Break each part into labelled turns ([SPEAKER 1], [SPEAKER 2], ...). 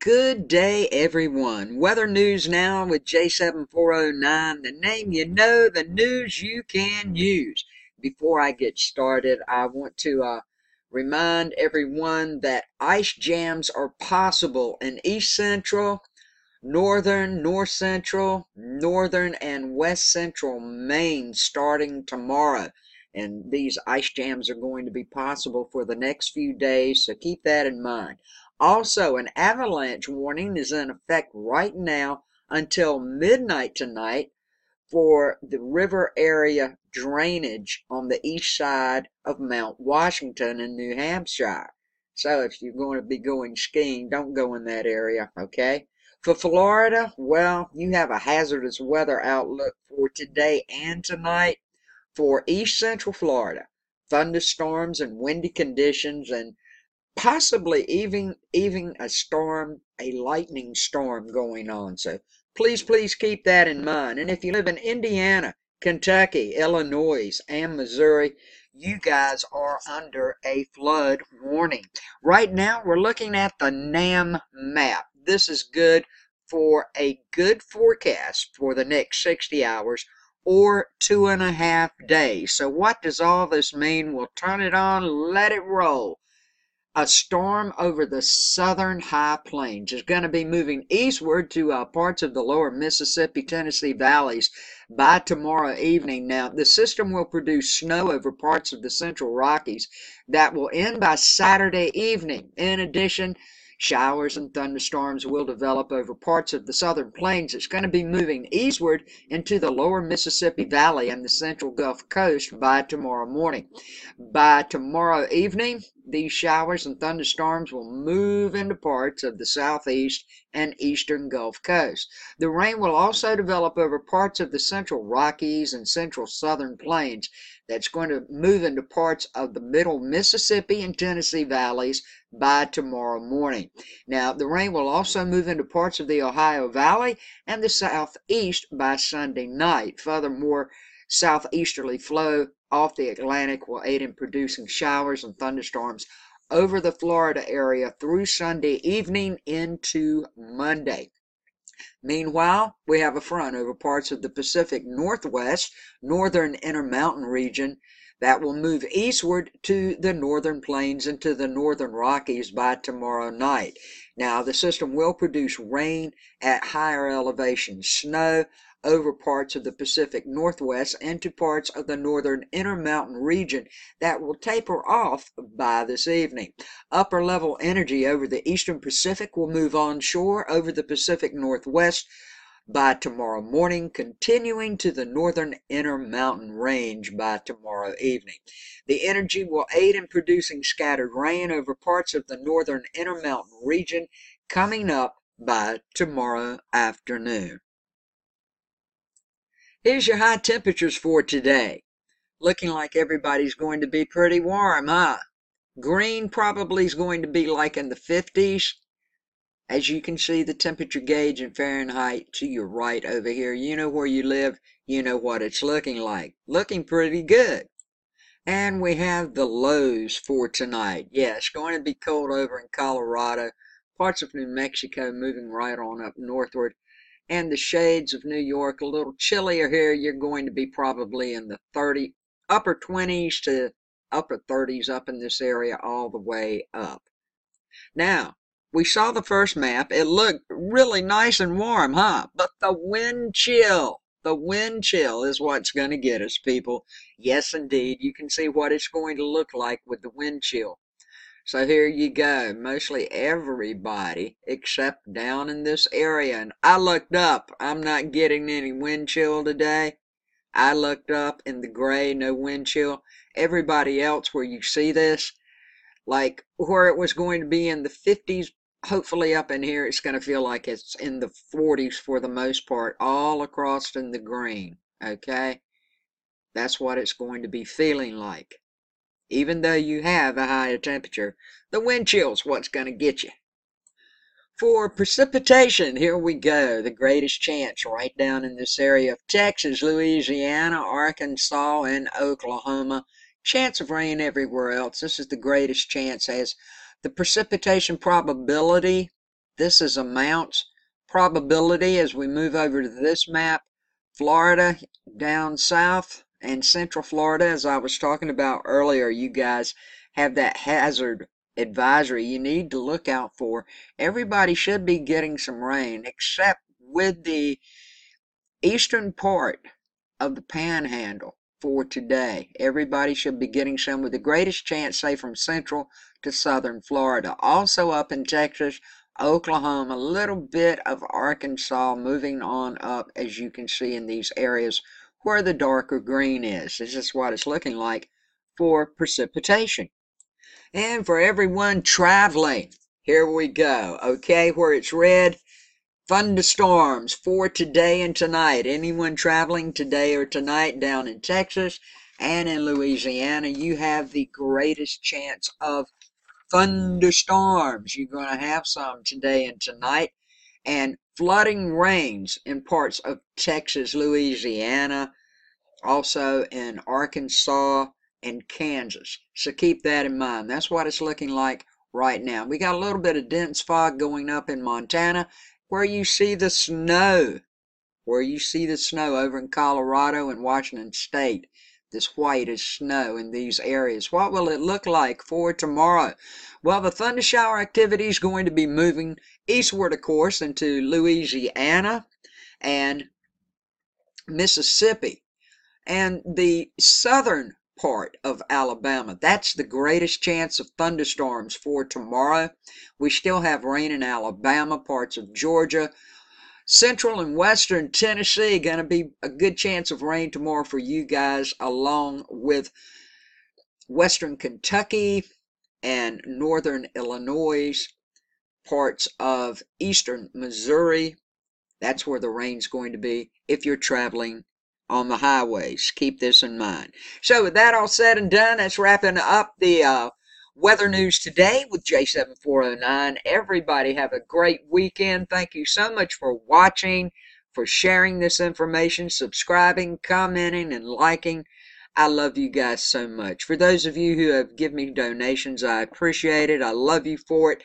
[SPEAKER 1] Good day, everyone. Weather News Now with J7409, the name you know, the news you can use. Before I get started, I want to remind everyone that ice jams are possible in East Central, Northern, North Central, Northern, and West Central Maine starting tomorrow. And these ice jams are going to be possible for the next few days, so keep that in mind. Also, an avalanche warning is in effect right now until midnight tonight for the river area drainage on the east side of Mount Washington in New Hampshire. So if you're going to be going skiing, don't go in that area, okay? For Florida, well, you have a hazardous weather outlook for today and tonight for east central Florida. Thunderstorms and windy conditions, and possibly even a lightning storm going on. So please keep that in mind. And if you live in Indiana, Kentucky, Illinois, and Missouri, you guys are under a flood warning. Right now, we're looking at the NAM map. This is good for a good forecast for the next 60 hours or 2.5 days. So what does all this mean? We'll turn it on, let it roll. A storm over the southern high plains is going to be moving eastward to parts of the lower Mississippi, Tennessee valleys by tomorrow evening. Now, the system will produce snow over parts of the central Rockies that will end by Saturday evening. In addition, showers and thunderstorms will develop over parts of the southern plains. It's going to be moving eastward into the lower Mississippi Valley and the central Gulf Coast by tomorrow morning. By tomorrow evening, these showers and thunderstorms will move into parts of the southeast and eastern Gulf Coast. The rain will also develop over parts of the central Rockies and central southern plains. That's going to move into parts of the middle Mississippi and Tennessee valleys by tomorrow morning. Now, the rain will also move into parts of the Ohio Valley and the southeast by Sunday night. Furthermore, southeasterly flow off the Atlantic will aid in producing showers and thunderstorms over the Florida area through Sunday evening into Monday. Meanwhile, we have a front over parts of the Pacific Northwest, northern Intermountain region that will move eastward to the northern plains and to the northern Rockies by tomorrow night. Now, the system will produce rain at higher elevations, snow over parts of the Pacific Northwest and to parts of the northern Intermountain region that will taper off by this evening. Upper level energy over the eastern Pacific will move onshore over the Pacific Northwest by tomorrow morning, continuing to the northern Intermountain range by tomorrow evening. The energy will aid in producing scattered rain over parts of the northern Intermountain region coming up by tomorrow afternoon. Here's your high temperatures for today. Looking like everybody's going to be pretty warm, huh? Green probably is going to be like in the 50s. As you can see the temperature gauge in Fahrenheit to your right over here. You know where you live. You know what it's looking like. Looking pretty good. And we have the lows for tonight. Yeah, it's going to be cold over in Colorado. Parts of New Mexico moving right on up northward. And the shades of New York a little chillier here. You're going to be probably in the upper 20s to upper 30s up in this area all the way up. Now, we saw the first map. It looked really nice and warm, huh? But the wind chill is what's going to get us, people. Yes, indeed. You can see what it's going to look like with the wind chill. So here you go. Mostly everybody except down in this area. And I looked up. I'm not getting any wind chill today. I looked up in the gray, no wind chill. Everybody else where you see this, like where it was going to be in the 50s, hopefully up in here, it's going to feel like it's in the 40s for the most part, all across in the green, okay? That's what it's going to be feeling like. Even though you have a higher temperature, the wind chill's what's going to get you. For precipitation, here we go. The greatest chance right down in this area of Texas, Louisiana, Arkansas, and Oklahoma. Chance of rain everywhere else. This is the greatest chance as the precipitation probability This is amounts probability as we move over to this map. Florida down south and central Florida, as I was talking about earlier, you guys have that hazard advisory you need to look out for. Everybody should be getting some rain, except with the eastern part of the panhandle for today. Everybody should be getting some, with the greatest chance, say, from central to southern Florida. Also up in Texas, Oklahoma, a little bit of Arkansas, moving on up, as you can see in these areas where the darker green is. This is what it's looking like for precipitation. And for everyone traveling, here we go. Okay, where it's red, thunderstorms for today and tonight. Anyone traveling today or tonight down in Texas and in Louisiana, you have the greatest chance of thunderstorms. You're going to have some today and tonight. And flooding rains in parts of Texas, Louisiana, also in Arkansas and Kansas. So keep that in mind. That's what it's looking like right now. We got a little bit of dense fog going up in Montana, where you see the snow, over in Colorado and Washington State. This white is snow in these areas. What will it look like for tomorrow? Well, the thunder shower activity is going to be moving eastward, of course, into Louisiana and Mississippi and the southern part of Alabama. That's the greatest chance of thunderstorms for tomorrow. We still have rain in Alabama, parts of Georgia. Central and western Tennessee, going to be a good chance of rain tomorrow for you guys, along with western Kentucky and northern Illinois, parts of eastern Missouri. That's where the rain's going to be if you're traveling on the highways. Keep this in mind. So with that all said and done, that's wrapping up the weather news today with J7409. Everybody have a great weekend. Thank you so much for watching, for sharing this information, subscribing, commenting, and liking. I love you guys so much. For those of you who have given me donations, I appreciate it. I love you for it.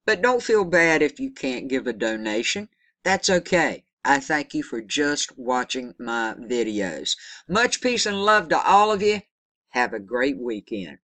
[SPEAKER 1] But don't feel bad if you can't give a donation. That's okay. I thank you for just watching my videos. Much peace and love to all of you. Have a great weekend.